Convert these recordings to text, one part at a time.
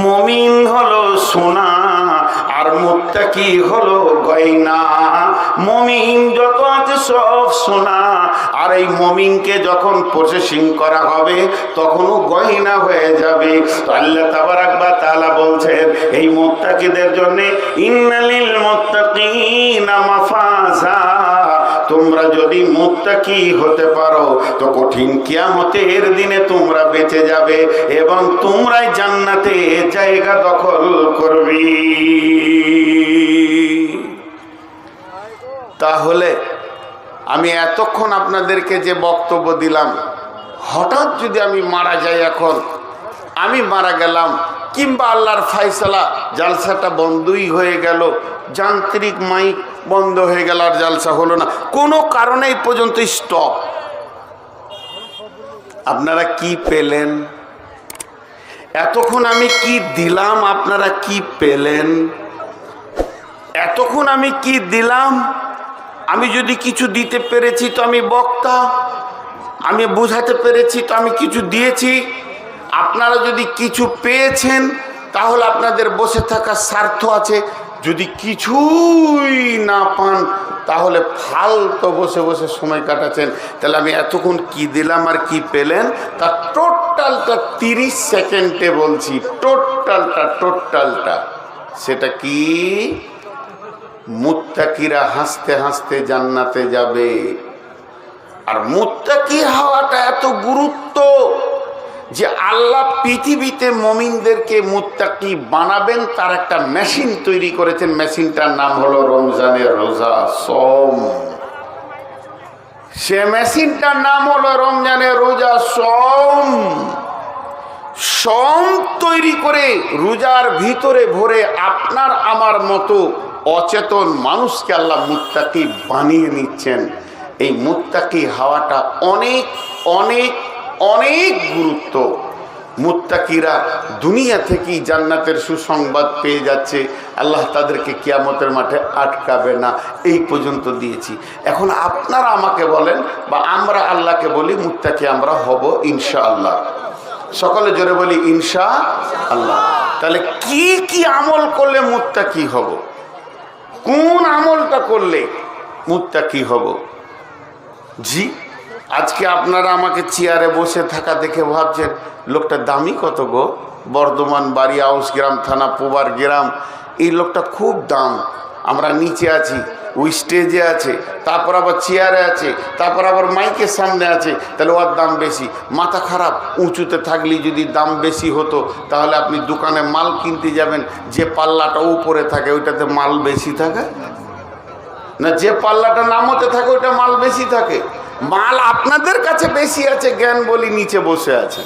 মুমিন হলো সোনা আর মুত্তাকি হলো গয়না। মুমিন যত আছে সব সোনা, আর এই মুমিনকে যখন প্রসেসিং করা হবে তখনও গয়না হয়ে যাবে। তো আল্লাহ তাবারাক ওয়া তাআলা বলছেন এই মুত্তাকিদের জন্য ইন্নালিল মুত্তাকিনা মাফাজা, তোমরা যদি মুত্তাকি হতে পারো তো কঠিন কিয়ামতের দিনে তোমরা বেঁচে যাবে এবং তোমরাই জান্নাতে জায়গা দখল করবে। তাহলে আমি এতক্ষণ আপনাদেরকে যে বক্তব্য দিলাম, হঠাৎ যদি আমি মারা যাই, এখন আমি মারা গেলাম কিংবা আল্লাহর ফায়সালা জালসাটা বন্ধই হয়ে গেল, যান্ত্রিক মাইক বন্ধ হয়ে গেল আর জালসা হলো না, কোনো কারণে এই পর্যন্ত স্টপ, আপনারা কি পেলেন? এতক্ষণ আমি কি দিলাম, আপনারা কি পেলেন? এতক্ষণ আমি কি দিলাম? আমি যদি কিছু দিতে পেরেছি তো আমি বক্তা, আমি বোঝাতে পেরেছি তো আমি কিছু দিয়েছি। আপনারা যদি কিছু পেয়েছেন তাহলে আপনাদের বসে থাকার স্বার্থ আছে, যদি কিছুই না পান তাহলে ফালতু বসে বসে সময় কাটাচ্ছেন। তাহলে আমি এতক্ষণ কি দিলাম আর কি পেলেন তার টোটালটা 30 সেকেন্ডে বলছি, টোটালটা সেটা কি? মুত্তাকিরা হাসতে হাসতে জান্নাতে যাবে। আর মুত্তাকি হওয়াটা এত গুরুত্ব যে আল্লাহ পৃথিবীতে মুমিনদেরকে মুত্তাকি বানাবেন তার একটা মেশিন তৈরি করেছেন। মেশিনটার নাম হলো রমজানের রোজা, সওম। সে মেশিনটার নাম হলো রমজানের রোজা, সওম। সওম তৈরি করে রোজার ভিতরে ভরে আপনার আমার মতো অচেতন মানুষকে আল্লাহ মুত্তাকি বানিয়ে নিচ্ছেন। এই মুত্তাকি হওয়াটা অনেক অনেক অনেক গুরুত্ব। মুত্তাকিরা দুনিয়া থেকেই জান্নাতের সুসংবাদ পেয়ে যাচ্ছে, আল্লাহ তাদেরকে কিয়ামতের মাঠে আটকাবে না। এই পর্যন্ত দিয়েছি। এখন আপনারা আমাকে বলেন বা আমরা আল্লাহকে বলি মুত্তাকি আমরা হব ইনশাআল্লাহ। সকলে জোরে বলি ইনশাআল্লাহ। তাহলে কি কি আমল করলে মুত্তাকি হব? কোন আমলটা করলে মুত্তাকি হব? জি, আজকে আপনারা আমাকে চেয়ারে বসে থাকা দেখে ভাবছেন লোকটা দামি কত গো, বর্ধমান বাড়ি আউস গ্রাম থানা পোবার গ্রাম, এই লোকটা খুব দাম। আমরা নিচে আছি, ওই স্টেজে আছে, তারপর আবার চেয়ারে আছে, তারপর আবার মাইকের সামনে আছে, তাহলে ওর দাম বেশি। মাথা খারাপ, উঁচুতে থাকলে যদি দাম বেশি হতো তাহলে আপনি দোকানে মাল কিনতে যাবেন, যে পাল্লাটা উপরে থাকে ওইটাতে মাল বেশি থাকে না, যে পাল্লাটা নামতে থাকে ওইটা মাল বেশি থাকে। মাল আপনাদের কাছে বেশি আছে, জ্ঞান বলি নিচে বসে আছে।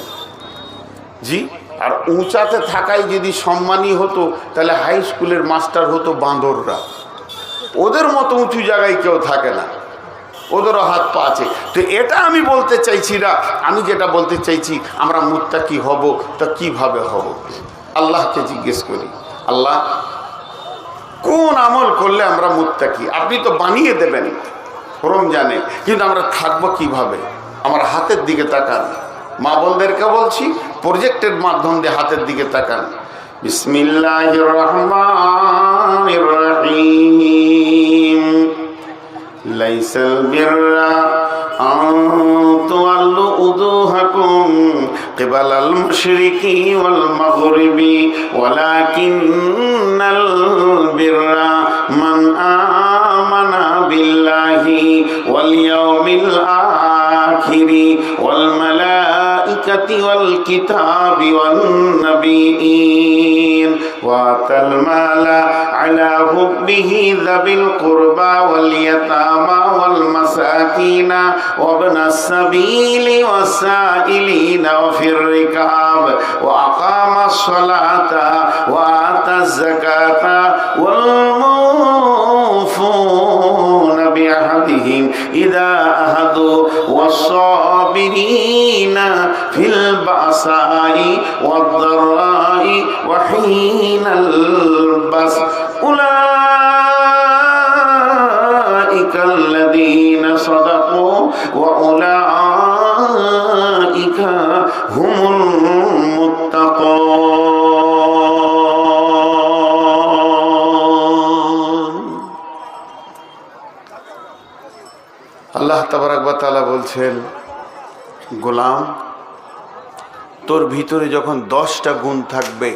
জি, আর উঁচাতে থাকাই যদি সম্মানী হতো তাহলে হাই স্কুলের মাস্টার হতো বাঁদররা। ওদের মতো উঁচু জায়গায় কেউ থাকে না, ওদেরও হাত পা আছে। তো এটা আমি বলতে চাইছি না, আমি যেটা বলতে চাইছি আমরা মুত্তাকি হব তা কিভাবে হব? আল্লাহকে জিজ্ঞেস করি, আল্লাহ কোন আমল করলে আমরা মুত্তাকি? আপনি তো বানিয়ে দেবেন রমজানে, কিন্তু আমরা থাকবো কিভাবে? আমার হাতের দিকে তাকান, মা বোনদেরকে বলছি প্রজেক্টের মাধ্যম দিয়ে হাতের দিকে তাকান। বিসমিল্লাহির রহমানির রহিম। লাইসাল বিররা আন তুওয়াল্লু উজুহাকুম কিবালাল মাশরিকি ওয়াল মাগরিবি ওয়ালাকিন্নাল বিররা মান আমানা বিল্লাহি ওয়াল ইয়াউমিল আখিরি ওয়াল মালাইকাতি ওয়াল কিতাবি ওয়ান নাবিয়্যিন ওয়া আতাল মালা আলা হুব্বিহি যাবিল কুরবা ওয়াল ইয়াতামা ওয়াল মাসাকিনা ওয়া ইবনাস সাবিলি ওয়াস সাইলিনা ওয়া ফির রিকাব ওয়া আকামাস সালাতা ওয়া আতাজ যাকাতা ওয়াল মুফুনা বিআহদিহিম ইযা আহাদু ওয়াস-সাবিরিনা ফিল বাসাই ওয়াদ-দাররাই ওয়া হিনাল বাস উলাইকাল্লাযীনা সাদাকু ওয়া উলাইকা হুমুল মুত্তাকুন। আল্লাহ তাবারক ওয়া তাআলা বলছেন, গোলাম তোর ভিতরে যখন 10টা গুণ থাকবে,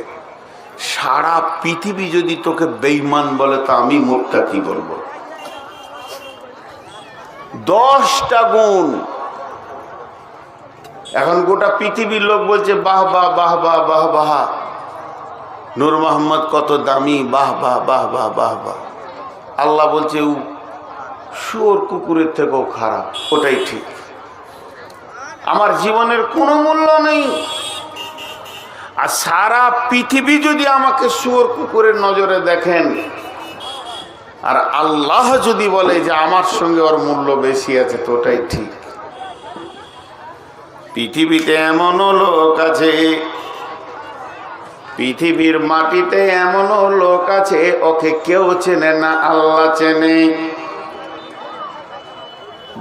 সারা পৃথিবী যদি তোকে বেঈমান বলে তা আমি মুত্তাকি বলবো। 10টা গুণ। এখন গোটা পৃথিবীর লোক বলছে বাহ বাহ বাহ বাহ বাহ বাহ, নূর মোহাম্মদ কত দামি, বাহ বাহ বাহ বাহ বাহ বাহ। আল্লাহ বলছে শুয়োর কুকুরের থেকেও খারাপ, ওটাই ঠিক। আমার জীবনের কোনো মূল্য নেই। আর সারা পৃথিবী যদি আমাকে শুয়োর কুকুরের নজরে দেখেন, আর আল্লাহ যদি বলে যে আমার সঙ্গে ওর মূল্য বেশি আছে, তো ওটাই ঠিক। পৃথিবীতে এমনও লোক আছে, পৃথিবীর মাটিতে এমনও লোক আছে ওকে কেউ চেনে না, আল্লাহ চেনে।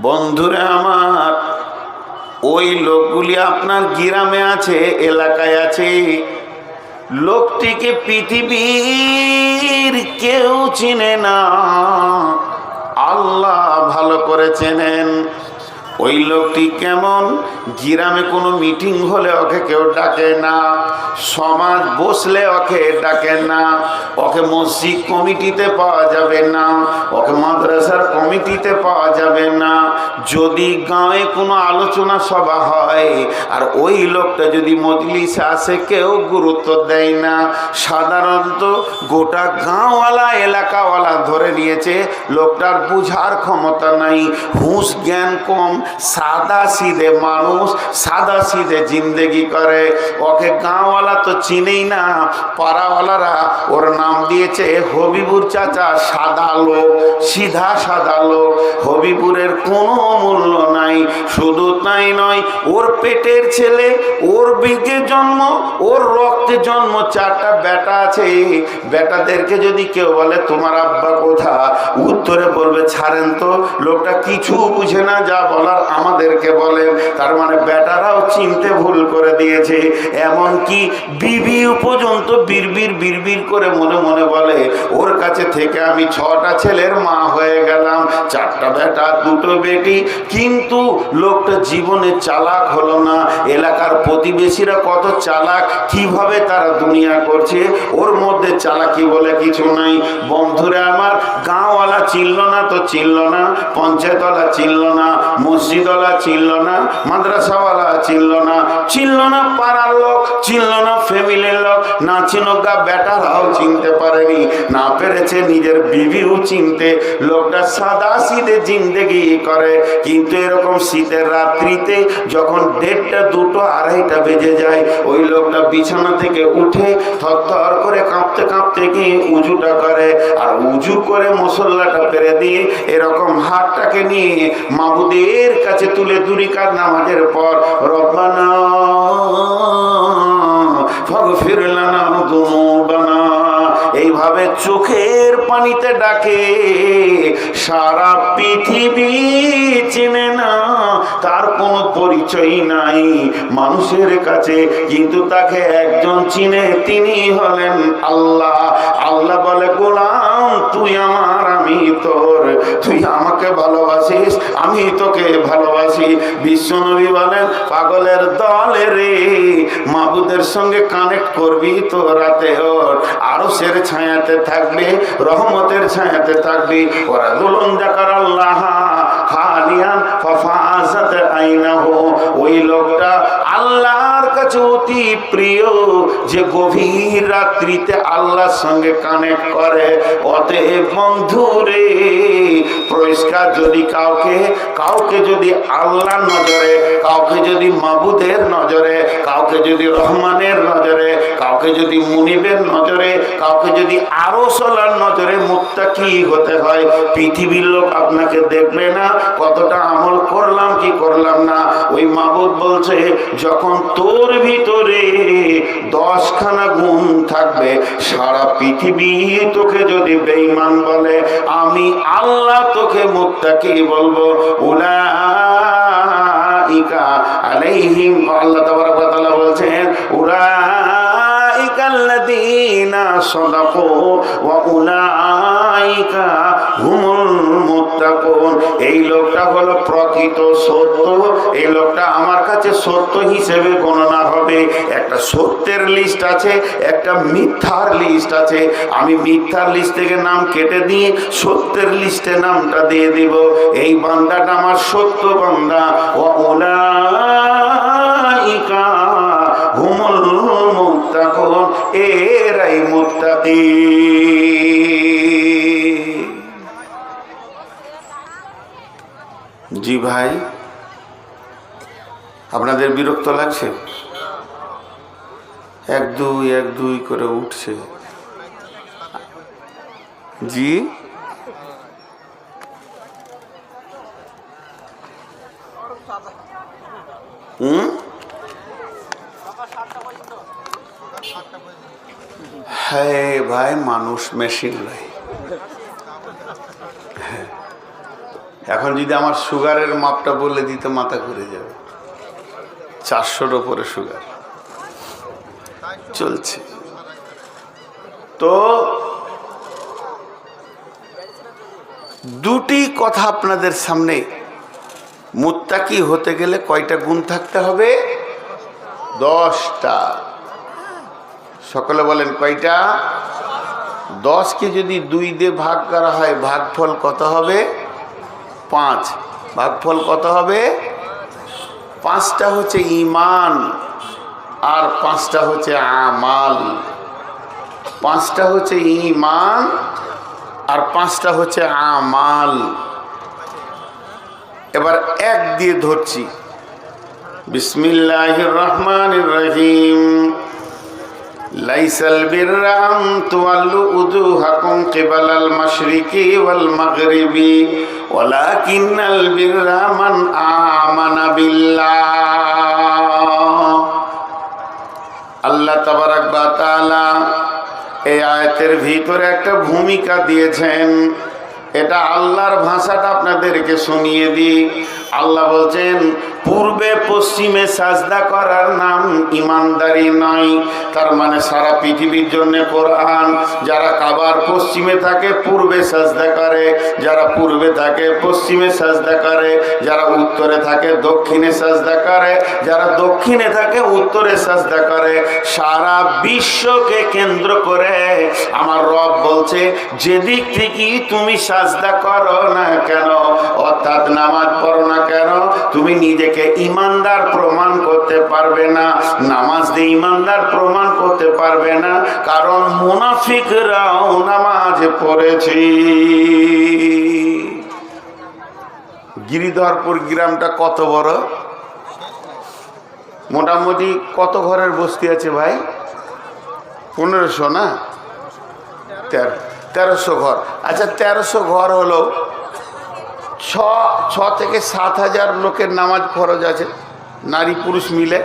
বন্ধুরা আমার, ওই লোকগুলি আপনার গ্রামে আছে, এলাকায় আছে। লোকটিকে পৃথিবীর কেউ চিনে না, আল্লাহ ভালো করে চেনেন। ওই লোকটি কেমন? গ্রামে কোনো মিটিং হলে ওকে কেউ ডাকে না, সমাজ বসলে ওকে ডাকে না, ওকে মসজিদ কমিটিতে পাওয়া যাবে না, ওকে মাদ্রাসার কমিটিতে পাওয়া যাবে না। যদি গাঁয়ে কোনো আলোচনা সভা হয় আর ওই লোকটা যদি মজলিসে আসে, কেউ গুরুত্ব দেয় না। সাধারণত গোটা গাঁওয়ালা এলাকাওয়ালা ধরে নিয়েছে লোকটার বুঝার ক্ষমতা নাই, হুঁশ জ্ঞান কম, সাদা সিধে মানুষ, সাদা সিধে জিন্দেগি করে। ওকে গাঁওয়ালা তো চিনেই না, পাড়াওয়ালারা ওর নাম দিয়েছে হবিবুর চাচা, সাদা লোক, সিধা সাদা লোক। হবিবুরের কোনো মূল্য নাই। শুধু তাই নয়, ওর পেটের ছেলে, ওর বীজে জন্ম, ওর রক্তে জন্ম, 4টা বেটা আছে। বেটাদেরকে যদি কেউ বলে তোমার আব্বা কোথা, উত্তরে বলবে ছাড়েন তো, লোকটা কিছু বুঝে না, যা বলার আমাদেরকে বলেন। তার মানে বেটারাও চিনতে ভুল করে দিয়েছে। এমনকি বিবি পর্যন্ত বিড়বিড় বিড়বিড় করে মনে মনে বলে ওর কাছে থেকে আমি 6টা ছেলের মা হয়ে গেলাম, 4টা বেটা 2টো বেটি। কিন্তু লোকটা জীবনে চালাক হলো না। এলাকার প্রতিবেশীরা কত চালাক, কিভাবে তারা দুনিয়া করছে, ওর মধ্যে চালাকি বলে কিছু নাই। বন্ধুরা আমার, গাঁওয়ালা চিনল না তো চিনল না, পঞ্চায়েতওয়ালা চিনল না, মসজিদওয়ালা চিনল না, মাদ্রাসাওয়ালা চিনল না, চিনল না পাড়ার লোক, চিনল না ফ্যামিলির লোক, না চিনকা বেটারাও চিনতে পারেনি, না পেরেছে নিজের বিবিও চিনতে। লোকটা সাদা সিধে জিন্দেগি করে। কিন্তু এরকম শীতের রাত্রিতে যখন 1:30, 2টো, 2:30 বেজে যায়, ওই লোকটা বিছানা থেকে উঠে থরথর করে কাঁপতে কাঁপতে গিয়ে উজুটা করে। আর উজু করে মুসল্লাটা পেরে দিয়ে এরকম হাতটাকে নিয়ে মাবুদের কাছে তুলে 2 রাকাত নামাজের পর রব্বানা ফাগফির লানা যুনুবানা এইভাবে চোখের পানিতে ডাকে। সারা পৃথিবী চিনে না, তার কোনো পরিচয় নাই মানুষের কাছে, কিন্তু তাকে একজন চিনে, তিনি হলেন আল্লাহ। আল্লাহ বলে গোলাম তুই আমার, আমি তোর, তুই আমাকে ভালোবাসিস, আমি তোকে ভালোবাসি। বিশ্বনবী বলেন পাগলের দলে রে, মাবুদের সঙ্গে কানেক্ট করবি তো রাতে ওর আরশের ছায়াতে থাকবে, রহমতের ছায়াতে থাকবি। ওরা দুলন জাকার আল্লাহ খালিয়ান ফাফাজাত আইনাহু, ওই লোকটা আল্লাহর কাছে অতি প্রিয়, যে গভীর রাত্রিতে আল্লাহর সঙ্গে কানেক্ট করে। অতএব বন্ধুরে, পরিষ্কার যদি কাউকে যদি আল্লাহর নজরে, কাউকে যদি মাবুদের নজরে, কাউকে যদি রহমানের নজরে, কাউকে যদি মুনিবের নজরে, কাউকে যদি আরশওয়ালার নজরে মুত্তাকি হতে হয়, পৃথিবীর লোক আপনাকে দেখবে না কতটা আমল করলাম কি করলাম না। ওই মাবুদ বলছে যখন তোর ভিতরে 10খানা গুণ থাকবে, সারা পৃথিবী তোকে যদি বেঈমান বলে, আমি আল্লাহ তোকে মুত্তাকি বলবো। উলাইকা আলাইহিম, আল্লাহ তাবারক ওয়া তাআলা বলছেন উলাইকাল ইন্নাল্লাযীনা সাদাকু ওয়া উলাইকা হুমুল মুত্তাকুন। এই লোকটা হলো প্রকৃত সত্য, এই লোকটা আমার কাছে সত্য হিসেবে গণনা হবে। একটা সত্যের লিস্ট আছে, একটা মিথ্যার লিস্ট আছে। আমি মিথ্যার লিস্ট থেকে নাম কেটে দিয়ে সত্যের লিস্টে নামটা দিয়ে দিব। এই বান্দাটা আমার সত্য বান্দা। ওয়া উলাইকা হুমুল মুত্তাকুন, এরাই মুত্তাকি। জি ভাই, আপনাদের বিরক্ত লাগছে? এক দুই করে উঠছে। জি, হ্যাঁ ভাই, মানুষ মেশিন নয়। এখন যদি আমার সুগারের মাপটা বলে দিতে মাথা ঘুরে যাবে। 400-র উপরে সুগার চলছে। তো দুটি কথা আপনাদের সামনে। মুত্তাকি হতে গেলে কয়টা গুণ থাকতে হবে? 10টা। সকলে বলেন কয়টা? 10কে যদি 2 দিয়ে ভাগ করা হয়, ভাগফল কত হবে? 5। ভাগফল কত হবে? 5টা হচ্ছে ঈমান আর 5টা হচ্ছে আমাল। 5টা হচ্ছে ঈমান আর 5টা হচ্ছে আমাল। এবার 1 দিয়ে ধরছি। বিসমিল্লাহির রহমানির রহিম। লাইসাল বিররা আন তুওয়াল্লু উজুহাকুম কিবালাল মাশরিকি ওয়াল মাগরিবি ওয়ালাকিন্নাল বিররা মান আমানা বিল্লাহ। আল্লাহ তাবারাক ওয়া তাআলা এই আয়াতের ভিতরে একটা ভূমিকা দিয়েছেন। এটা আল্লাহর ভাষাটা আপনাদেরকে শুনিয়ে দিই। আল্লাহ বলছেন, পূর্বে পশ্চিমে সাজদা করার নাম ইমানদারি নয়। তার মানে সারা পৃথিবীর জন্য কোরআন। যারা কাবার পশ্চিমে থাকে পূর্বে সাজদা করে, যারা পূর্বে থাকে পশ্চিমে সাজদা করে, যারা উত্তরে থাকে দক্ষিণে সাজদা করে, যারা দক্ষিণে থাকে উত্তরে সাজদা করে। সারা বিশ্বকে কেন্দ্র করে আমার রব বলছে, যেদিক থেকে তুমি সাজদা করো না কেন, অর্থাৎ নামাজ পড়ো না কেন, তুমি নিজেকে ইমানদার প্রমাণ করতে পারবে না। নামাজ দিয়ে ইমানদার প্রমাণ করতে পারবে না, কারণ মুনাফিকরাও নামাজ পড়েছে। গিরিধরপুর গ্রামটা কত বড়? মোটামুটি কত ঘরের বস্তি আছে ভাই? 1500 না? 1300 ঘর। আচ্ছা, 1300 ঘর হলো 6 থেকে 7,000 লোকের নামাজ ফরজ আছে, নারী পুরুষ মিলে।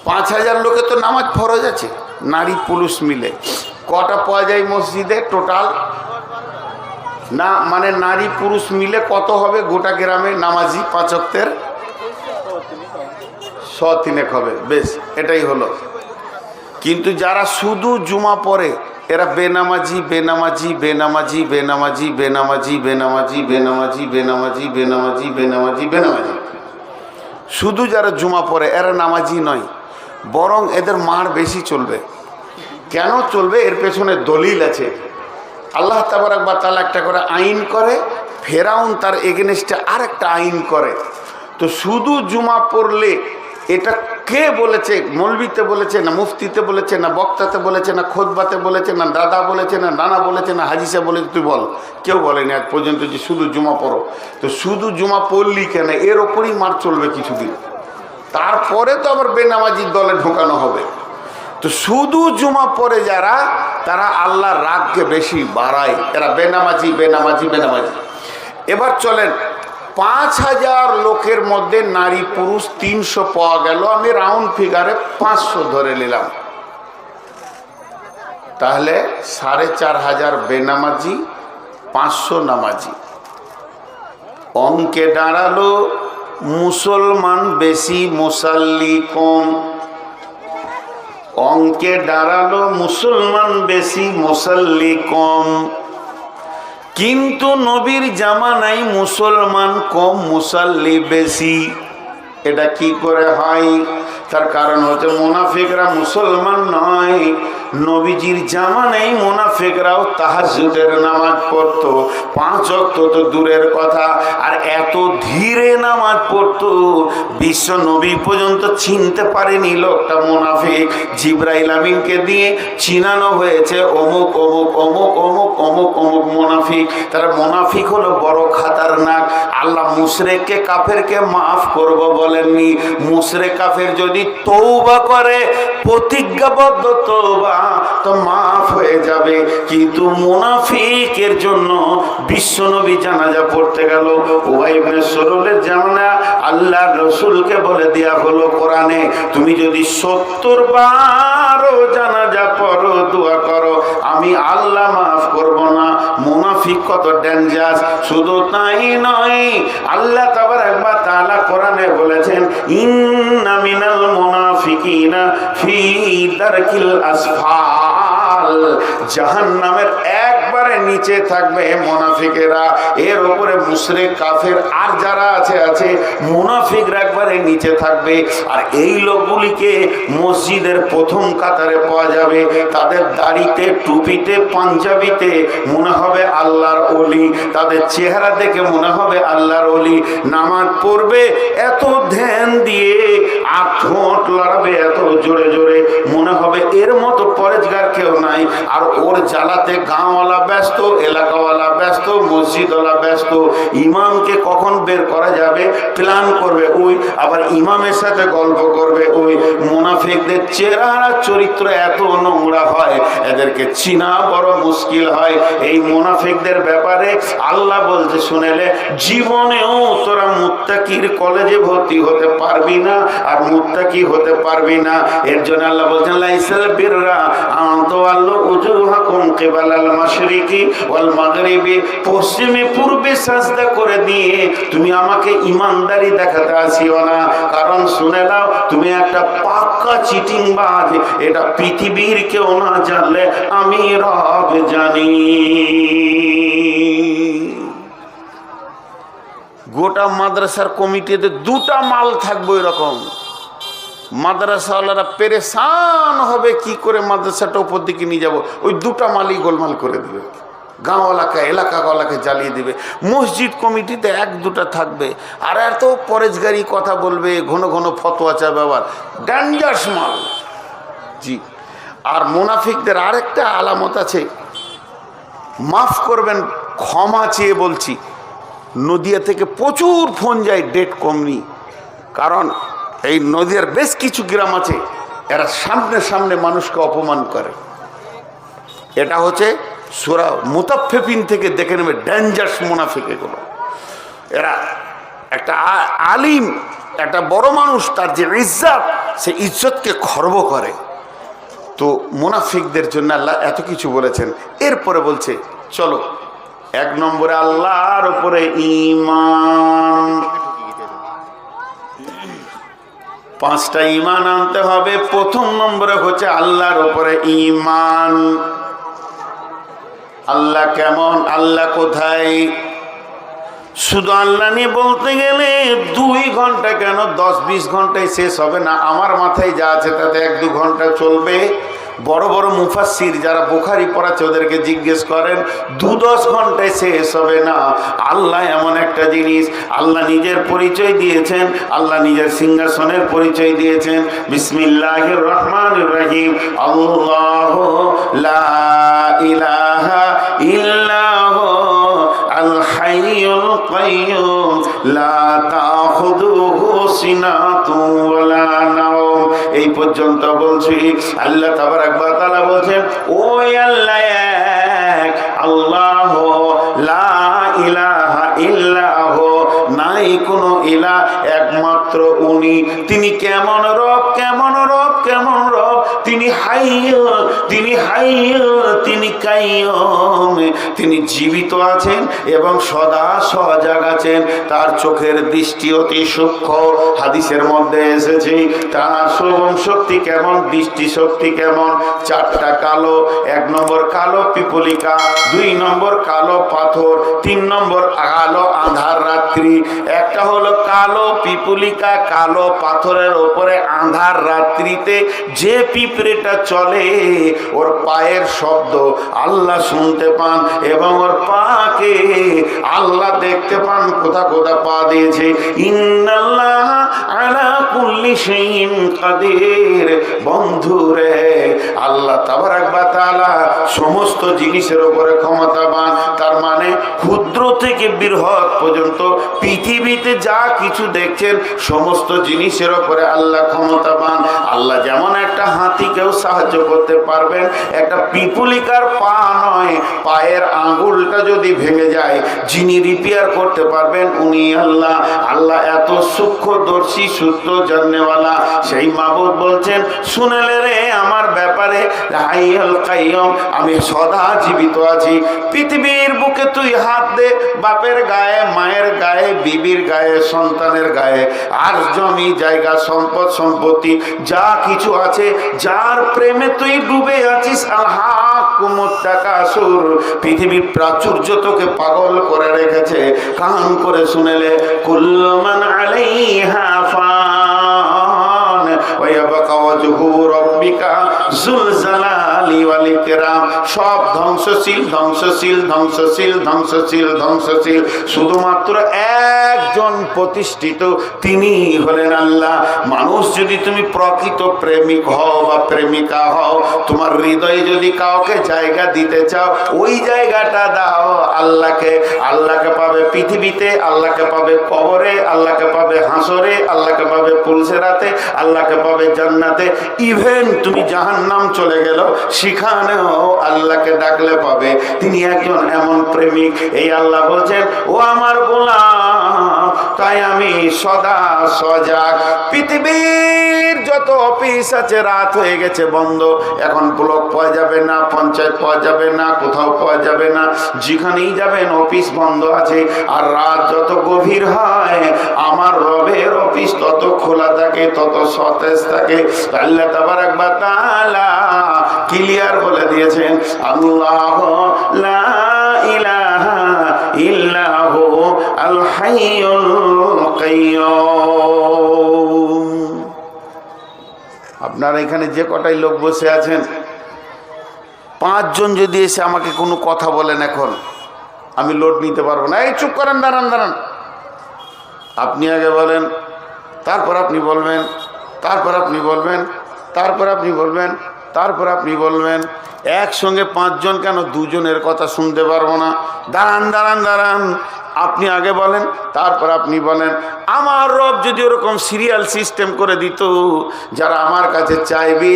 5,000 লোকের তো নামাজ ফরজ আছে, নারী পুরুষ মিলে। কটা পাওয়া যায় মসজিদে টোটাল? না, মানে নারী পুরুষ মিলে কত হবে গোটা গ্রামে নামাজি 5 ওয়াক্তের? 103 হবে। বেশ, এটাই হলো। কিন্তু যারা শুধু জুমা পড়ে এরা বেনামাজি বেনামাজি বেনামাজি বেনামাজি বেনামাজি বেনামাজি বেনামাজি বেনামাজি বেনামাজি বেনামাজি বেনামাজি। শুধু যারা জুমা পড়ে এরা নামাজি নয়, বরং এদের মার বেশি চলবে। কেন চলবে? এর পেছনে দলিল আছে। আল্লাহ তাবারাক ওয়া তাআলা একটা করে আইন করে, ফেরাউন তার এগেনস্টে আর একটা আইন করে। তো শুধু জুমা পড়লে, এটা কে বলেছে? মৌলবিতে বলেছে না মুফতিতে বলেছে না বক্তাতে বলেছে না খোদবাতে বলেছে না দাদা বলেছে না নানা বলেছে না হাদিসে বলেছে? তুই বল। কেউ বলেনি আজ পর্যন্ত যে শুধু জুমা পড়ো। তো শুধু জুমা পড়লি কেন? এর ওপরই মার চলবে কিছুদিন, তারপরে তো আবার বেনামাজির দলে ঢোকানো হবে। তো শুধু জুমা পড়ে যারা, তারা আল্লাহর রাগকে বেশি বাড়ায়। এরা বেনামাজি বেনামাজি বেনামাজি। এবার চলেন, 5,000 লোকের মধ্যে নারী পুরুষ 300 পাওয়া গেল। আমি রাউন্ড ফিগারে 500 ধরে নিলাম। তাহলে 4,500 বেনামাজি, 500 নামাজি। অঙ্কে দাঁড়ালো মুসলমান বেশি মুসাল্লি কম। অঙ্কে দাঁড়ালো মুসলমান বেশি মুসল্লি কম, কিন্তু নবীর জামানায় মুসলমান কম মুসল্লি বেশি। এটা কি করে হয়? তার কারণ হচ্ছে মুনাফিকরা মুসলমান নয়। নবীজির জামানায় মুনাফিকরাও তাহাজ্জুদের নামাজ পড়তো, 5 ওয়াক্ত তো দূরের কথা, আর এত ধীরে নামাজ পড়তো বিশ্ব নবী পর্যন্ত চিনতে পারেনি লোকটা মুনাফিক। জিবরাইল আমিনকে দিয়ে চিনানো হয়েছে অমুক অমুক অমুক অমুক অমুক অমুক মুনাফিক। তারা মুনাফিক হলো বড় খাতারনাক। আল্লাহ মুশরিককে কাফেরকে মাফ করব বলেননি। মুশরিক কাফের যদি তওবা করে, প্রতিজ্ঞাবদ্ধ তওবা, তো মাফ হয়ে যাবে। কিন্তু মুনাফিকের জন্য বিশ্বনবী জানাজা পড়তে গেল। উবাই ইবনে সুলুলের জামানা আল্লাহর রাসূলকে বলে দেয়া হলো কোরআনে, তুমি যদি 70 বার জানাজা পড়ো, দোয়া করো, আমি আল্লাহ মাফ করব না। মুনাফিক কত ডেঞ্জার! শুধু তাই নয়, আল্লাহ তাবারাক ওয়া তাআলা কোরআনে বলেছেন, ইন্না মিনাল মুনাফিকিনা ফি দারকিল আসফাল, জাহান্নামের একবারে নিচে থাকবে মুনাফিকেরা। এর উপরে মুশরিক কাফের আর যারা আছে মুনাফিকরা একবারে নিচে থাকবে। আর এই লোকগুলিকে মসজিদের প্রথম কাতারে পাওয়া যাবে। তাদের দাড়িতে, টুপিতে, পাঞ্জাবিতে মনে হবে আল্লাহর ওলি, তাদের চেহারা দেখে মনে হবে আল্লাহর ওলি। নামাজ পড়বে এত ধ্যান দিয়ে, আর ঠোঁট লড়াবে এত জোরে জোরে, মনে হবে এর মতো পরেজগার কেউ নাই। আর ওর জ্বালাতে গাঁওয়ালা ব্যস্ত, এলাকাওয়ালা ব্যস্ত, মসজিদওয়ালা ব্যস্ত। ইমামকে কখন বের করা যাবে প্ল্যান করবে ওই, আবার ইমামের সাথে গল্প করবে ওই। মুনাফিকদের চেহারা চরিত্র এত নোংরা হয়, এদেরকে চিনা বড় মুশকিল হয়। এই মুনাফিকদের ব্যাপারে আল্লাহ বলতে শুনেলে, জীবনেও তোরা মুত্তাকির কলেজে ভর্তি হতে পারবি না, আর মুত্তাকি হতে পারবি না। এর জন্য আল্লাহ বলছেন, লাইসাল বিররা আন তুওয়াল্লু উজুহাকুম কিবালাল মাশরিকি ওয়াল মাগরিবি, পশ্চিমে পূর্বে সাজদা করে দিয়ে তুমি আমাকে ইমানদারি দেখাতে আসিও না। কারণ শুনে নাও, তুমি একটা পাক্কা চিটিংবাজ। এটা পৃথিবীর কেউ না জানলে আমি রব জানি। গোটা মাদ্রাসার কমিটিতে 2টা মাল থাকবে এরকম। মাদ্রাসাওয়ালারা পেরেশান হবে কি করে মাদ্রাসাটা উপর দিকে নিয়ে যাব, ওই 2টা মালই গোলমাল করে দেবে। গাঁওয়ালাকে, এলাকাওয়ালাকে জ্বালিয়ে দেবে। মসজিদ কমিটিতে 1-2টা থাকবে, আর এত পরেজগারি কথা বলবে, ঘন ঘন ফতোয়া চাবে, আবার ডেঞ্জারাস মাল। জি। আর মুনাফিকদের আরেকটা আলামত আছে, মাফ করবেন, ক্ষমা চেয়ে বলছি, নদিয়া থেকে প্রচুর ফোন যায়, ডেট কমনি। কারণ এই নদিয়ার বেশ কিছু গ্রাম আছে, এরা সামনে সামনে মানুষকে অপমান করে। এটা হচ্ছে সূরা মুতাফফিফিন থেকে দেখে নেবে, ডেঞ্জারাস মুনাফিক এগুলো। এরা একটা আলিম, একটা বড় মানুষ, তার যে ইজ্জত, সে ইজ্জতকে খর্ব করে। তো মুনাফিকদের জন্য আল্লাহ এত কিছু বলেছেন। এরপরে বলছে, চলো 1 নম্বরে আল্লাহর উপরে ঈমান। 5টা ঈমান আনতে হবে। প্রথম নম্বরে হচ্ছে আল্লাহর উপরে ঈমান। আল্লাহ কেমন, আল্লাহ কোথায়? শুধু আল্লাহ নিয়ে বলতে গেলে 2 ঘন্টা কেন 10-20 ঘন্টায় শেষ হবে না। আমার মাথায় যা আছে তাতে 1-2 ঘন্টা চলবে। বড় বড় মুফাসসির যারা বুখারী পড়াচ্ছে ওদেরকে জিজ্ঞেস করেন, 2-10 ঘন্টায় শেষ হবে না। আল্লাহ এমন একটা জিনিস, আল্লাহ নিজের পরিচয় দিয়েছেন, আল্লাহ নিজের সিংহাসনের পরিচয় দিয়েছেন। বিসমিল্লাহির রহমানির রহিম, আল্লাহু লা ইলাহা ইল্লাহু আল হাইয়ুল কাইয়্যুম লা তাখুযুহু সিনাতুন ওয়ালা নাওম। এই পর্যন্ত বলছি। আল্লাহ তাবারাক ওয়া তাআলা বলেন, ওই আল্লাহ এক, আল্লাহ লা ইলাহা ইল্লাহু, নাই কোনো ইলাহ, একমাত্র উনি। তিনি কেমন রব, কেমন রব, কেমন রব? তিনি হাইয়্যুন, তিনি তিনি হাইয়ুন, তিনি কাইয়ুম, তিনি জীবিত আছেন এবং সদা সজাগ আছেন। তার চোখের দৃষ্টি অতি সূক্ষ্ম। হাদিসের মধ্যে এসেছে তার শ্রবণ শক্তি কেমন, দৃষ্টি শক্তি কেমন। 4টা কালো, 1 নম্বর কালো পিপলিকা, 2 নম্বর কালো পাথর, 3 নম্বর কালো আঁধার রাত্রি। একটা হলো কালো পিপলিকা, কালো পাথরের ওপরে আঁধার রাত্রিতে যে পিঁপড়েটা চলে ওর পায়ের শব্দ আল্লাহ শুনতে পান এবং ওর পাকে আল্লাহ দেখতে পান কোথা কোথা পা দিয়েছে। ইন্নাল্লাহ আলা কুল্লি শাইইন কাদির। বন্ধুরে, আল্লাহ তাবারাক ওয়া তাআলা সমস্ত জিনিসের উপরে ক্ষমতাবান। তার মানে ক্ষুদ্র থেকে বৃহৎ পর্যন্ত পৃথিবীতে যা কিছু দেখছেন সমস্ত জিনিসের উপরে আল্লাহ ক্ষমতাবান। আল্লাহ যেমন একটা হাতিকেও সাহায্য করতে পারবেন, একটা পিপুলিকার পা নয়, পায়ের আঙ্গুলটা যদি ভেঙে যায় যিনি রিপেয়ার করতে পারবেন উনি আল্লাহ। আল্লাহ এত সূক্ষ্মদর্শী, সূত্র জাননেওয়ালা। সেই মাবুদ বলছেন, শুনেলে রে আমার ব্যাপারে, হাইয়ুল কাইয়ুম, আমি সদা জীবিত আছি। পৃথিবীর বুকে তুই হাত দে, বাপের গায়ে, মায়ের গায়ে, বিবির গায়ে, সন্তানের গায়ে, আর জমি জায়গা, সম্পদ সম্পত্তি যা কিছু আছে, যার প্রেমে তুই ডুবে আছিস, আলহাকুমুত তাকাসুর, পৃথিবীর প্রাচুর্য তোকে পাগল করে রেখেছে। কান করে শুনেলে, কুল্লু মান আলাইহা ফান ওয়া ইয়াবকা ওয়াজহু রাব্বিকা যুল জালালি ওয়াল ইকরাম। সব ধ্বংসশীল, ধ্বংসশীল, ধ্বংসশীল, ধ্বংসশীল, ধ্বংসশীল। শুধুমাত্র একজন প্রতিষ্ঠিত, তিনি হলেন আল্লাহ। মানুষ যদি তুমি প্রকৃত প্রেমিক হও বা প্রেমিকা হও, তোমার হৃদয়ে যদি কাউকে জায়গা দিতে চাও, ওই জায়গাটা দাও আল্লাহকে। আল্লাহকে পাবে পৃথিবীতে, আল্লাহকে পাবে কবরে, আল্লাহকে পাবে হাসরে, আল্লাহকে পাবে পুলসেরাতে, আল্লাহকে পাবে জান্নাতে। ইভেন তুমি জাহান্নাম চলে গেল, সেখানেও আল্লাহকে ডাকলে পাবে। তিনি একজন এমন প্রেমিক। এই আল্লাহ বলছেন, ও আমার গোলাম, তাই আমি সদা সজাগ। পৃথিবীর যত অফিস আছে রাত হয়ে গেছে বন্ধ। এখন ব্লক পাওয়া যাবে না, পঞ্চায়েত পাওয়া যাবে না, কোথাও পাওয়া যাবে না। যেখানেই যাবেন অফিস বন্ধ আছে। আর রাত যত গভীর হয় আমার রবের অফিস তত খোলা থাকে, তত সতেজ থাকে। আল্লাহ তাবারাক ওয়া তাআলা ক্লিয়ার বলে দিয়েছেন, আল্লাহ লা ইলাহা ইল্লাহু আল হাইয়ুল কাইয়্যুম। আপনারা এখানে যে কটাই লোক বসে আছেন, 5 জন যদি এসে আমাকে কোনো কথা বলেন, এখন আমি লোড নিতে পারবো না। এই চুপ করেন, দাঁড়ান দাঁড়ান। আপনি আগে বলেন, তারপর আপনি বলবেন, তারপর আপনি বলবেন, তারপর আপনি বলবেন, তারপর আপনি বলবেন। একসঙ্গে 5 জন কেন, 2 জনের কথা শুনতে পারবো না। দাঁড়ান দাঁড়ান দাঁড়ান। আপনি আগে বলেন, তারপর আপনি বলেন। আমার রব যদি ওরকম সিরিয়াল সিস্টেম করে দিত, যারা আমার কাছে চাইবে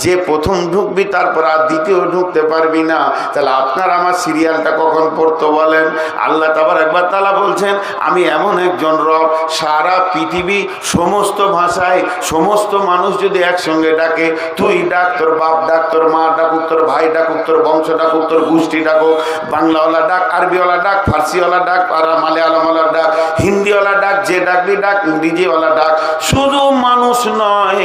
যে প্রথম ঢুকবি তারপর আর দ্বিতীয় ঢুকতে পারবি না, তাহলে আপনার আমার সিরিয়ালটা কখন পড়তো বলেন? আল্লাহ তাবারাক ওয়া তাআলা বলছেন, আমি এমন একজন রব, সারা পৃথিবী সমস্ত ভাষায় সমস্ত মানুষ যদি একসঙ্গে ডাকে, তুই ডাক, তোর বাপ ডাক, তোর মা ডাকুক, তোর ভাই ডাকুক, তোর বংশ ডাকুক, তোর গোষ্ঠী ডাকুক, বাংলাওয়ালা ডাক, আরবিওয়ালা ডাক, ফার্সিওয়ালা ডাক, মালয়ালমওয়ালা ডাক, হিন্দিওয়ালা ডাক, যে ডাকবি ডাক, ইংরেজিওয়ালা ডাক। শুধু মানুষ নয়,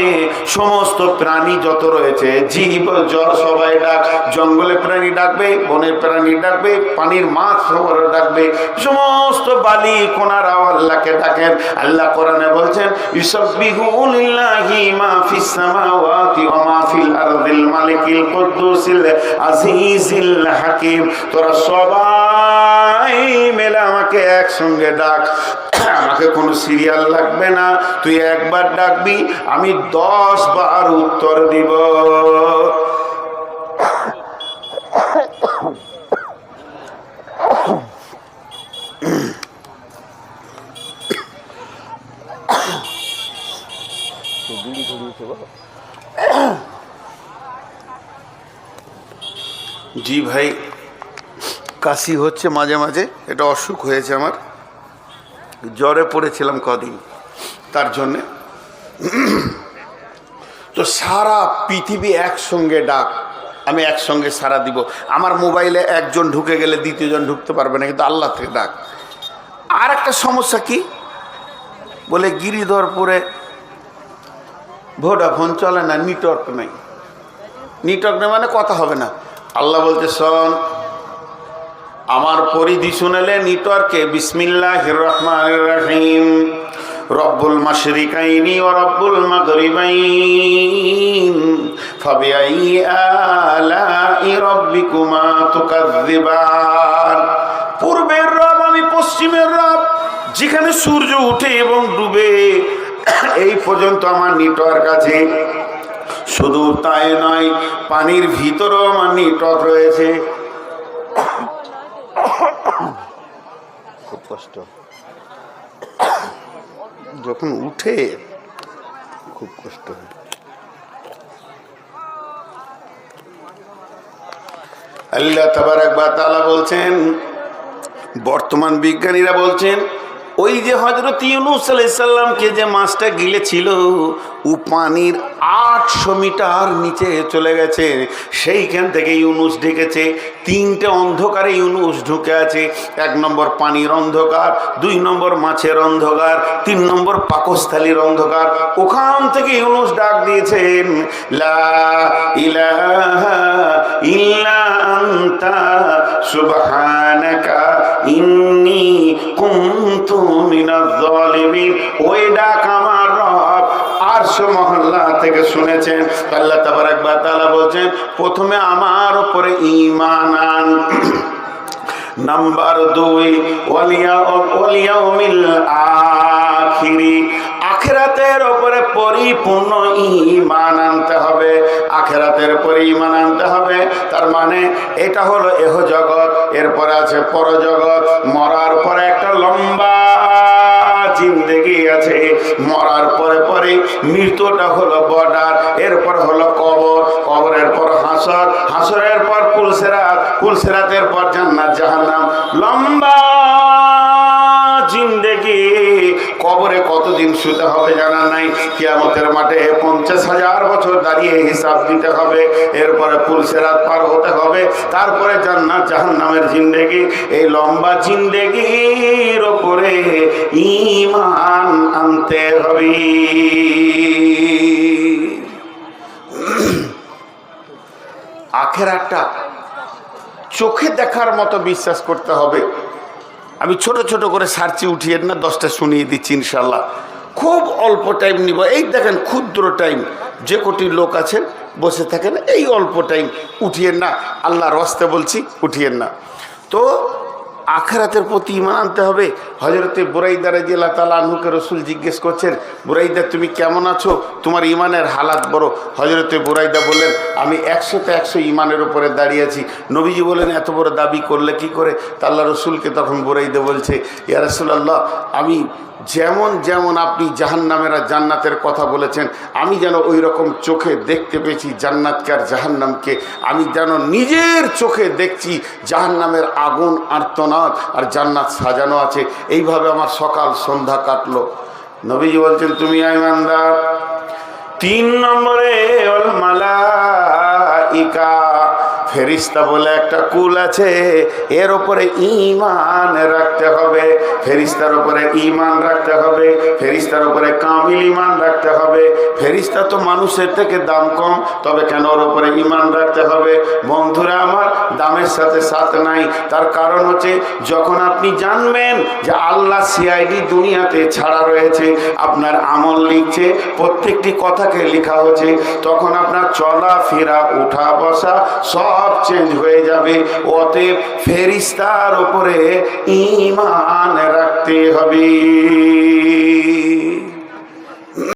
সমস্ত প্রাণী যত রয়েছে, জীব জল সবাই ডাক। জঙ্গলের প্রাণী ডাকবে, বনের প্রাণী ডাকবে, পানির মাছ সবার ডাকবে, সমস্ত বালি কোনারাও আল্লাহকে ডাকেন। আল্লাহ কোরআনে বলছেন, ইউসাব্বিহু লিল্লাহি মা ফিস সামাওয়াতি ওয়া মা ফিল আরদিল মালিকিল কুদ্দুসিল আজিজিল হাকিম। তোরা সবাই মেলে আমাকে একসঙ্গে ডাক। আমাকে কোনো সিরিয়াল লাগবে না, তুই একবার ডাকবি, আমি 10 বার উত্তর দিব। জি ভাই, কাশি হচ্ছে মাঝে মাঝে, এটা অসুখ হয়েছে আমার, জ্বরে পড়েছিলাম কদিন, তার জন্যে। তো সারা পৃথিবী একসঙ্গে ডাক, আমি একসঙ্গে সারা দিব। আমার মোবাইলে একজন ঢুকে গেলে দ্বিতীয়জন ঢুকতে পারবে না, কিন্তু আল্লাহ থেকে ডাক। আর একটা সমস্যা কি বলে, গিরিধরপুরে ভোডাফোন চলে না, নেটওয়ার্ক নেই। নেটওয়ার্ক নেই মানে কথা হবে না। আল্লাহ বলতে, শোন, আমার পরিধি শুনেলে নেটওয়ার্কে বিসমিল্লাহির রহমানির রহিম, রব্বুল মাশরিকাইনি ওয়া রব্বুল মাগরিবাইন ফাবিআই আলাই রাব্বিকুমা তুকাযযিবান। পূর্বের রব আমি, পশ্চিমের রব, যেখানে সূর্য উঠে এবং ডুবে এই পর্যন্ত আমার নেটওয়ার্ক আছে। শুধু তাই নয়, পানির ভিতরেও আমার নেটওয়ার্ক রয়েছে। খুব কষ্ট যখন উঠে, খুব কষ্ট হয়। আল্লাহ তাবারাক ওয়া তাআলা বলছেন, বর্তমান বিজ্ঞানীরা বলছেন, ওই যে হযরত ইউনূস আলাইহিস সালামকে যে মাছটা গিলেছিল, ও পানির 800 মিটার নিচে চলে গেছে। সেইখান থেকে ইউনূস ঢেকেছে। 3টে অন্ধকারে ইউনূস ঢুকে আছে। 1 নম্বর পানির অন্ধকার, 2 নম্বর মাছের অন্ধকার, 3 নম্বর পাকস্থলীর অন্ধকার। ওখান থেকে ইউনূস ডাক দিয়েছেন, লা ইলাহা ইল্লা আনতা সুবহানাকা ইন্নী কুনতু মিনাজ জালিমিন। ওই ডাক আমার রব আরশ মহল্লা থেকে শুনেছেন। আল্লাহ তাবারাক ওয়া তাআলা বলছেন, প্রথমে আমার উপরে ঈমান আন। নাম্বার 2, ওয়াল ইয়াউমিল আখিরি, আখিরাতের উপরে পরিপূর্ণ ঈমান আনতে হবে। আখিরাতের উপরে ঈমান আনতে হবে, তার মানে এটা হলো এহ জগৎ, এরপরে আছে পরজগৎ। মরার পরে একটা লম্বা জিন্দেগি আছে। মরার পরে পরে মৃত্যুটা হলো বর্ডার, এরপর হলো কবর, কবরের পর হাসর, হাসরের পর পুলসিরাত, পুলসিরাতের পর জান্নাত জাহান্নাম। লম্বা জিন্দেগি। কবরে কতদিন শুতে হবে জানা নাই। কিয়ামতের মাঠে 50,000 বছর দাঁড়িয়ে হিসাব দিতে হবে। এরপরে পুলসিরাত পার হতে হবে, তারপরে জান্নাত জাহান্নামের জিন্দেগি। এই লম্বা জিন্দেগির উপরে ঈমান আনতে হবে। আখিরাতটা চোখে দেখার মতো বিশ্বাস করতে হবে। আমি ছোট ছোট করে সার্চে উঠিয়ে না 10টা শুনিয়ে দিচ্ছি ইনশাল্লাহ। খুব অল্প টাইম নিব। এই দেখেন ক্ষুদ্র টাইম, যে কোটি লোক আছেন বসে থাকেন, এই অল্প টাইম উঠিয়েন না, আল্লাহর রাস্তায় বলছি, উঠিয়েন না। তো আখিরাতের প্রতি ঈমান আনতে হবে। হযরতে বুরাইদা রাদিয়াল্লাহু তাআলা আনহুকে রাসূল জিজ্ঞেস করছেন, বুরাইদা তুমি কেমন আছো, তোমার ঈমানের হালাত বড়। হযরতে বুরাইদা বললেন, আমি 100তে 100 ঈমানের উপরে দাঁড়িয়ে আছি। নবীজি বলেন, এত বড় দাবি করলে কি করে? তা আল্লাহ রাসূলকে তখন বুরাইদা বলছে, ইয়া রাসূলুল্লাহ, আমি যেমন যেমন আপনি জাহান্নামের আর জান্নাতের কথা বলেছেন, আমি যেন ওই রকম চোখে দেখতে পেয়েছি জান্নাতকে আর জাহান্নামকে। আমি যেন নিজের চোখে দেখছি জাহান্নামের আগুন আর্তনাদ আর জান্নাত সাজানো আছে। এইভাবে আমার সকাল সন্ধ্যা কাটলো। নবীজি বলছেন, তুমি ঈমানদার। 3 নম্বরে ওয়াল মালাইকা, ফেরিস্তা বলে একটা কুল আছে, এর উপরে ঈমান রাখতে হবে। ফেরিস্তার উপরে ঈমান রাখতে হবে, ফেরিস্তার উপরে কামিল ঈমান রাখতে হবে। ফেরিস্তা তো মানুষের থেকে দাম কম, তবে কেন ওর উপরে ঈমান রাখতে হবে? বন্ধুরা আমার, দামের সাথে সাথ নাই। তার কারণ হচ্ছে, যখন আপনি জানবেন যে আল্লাহ সিআইডি দুনিয়াতে ছাড়া রয়েছে, আপনার আমল লিখছে, প্রত্যেকটি কথাকে লেখা হচ্ছে, তখন আপনার চলাফেরা, উঠা বসা সব চেঞ্জ হয়ে যাবে। অতএব ফেরিস্তার উপরে ঈমান রাখতে হবে।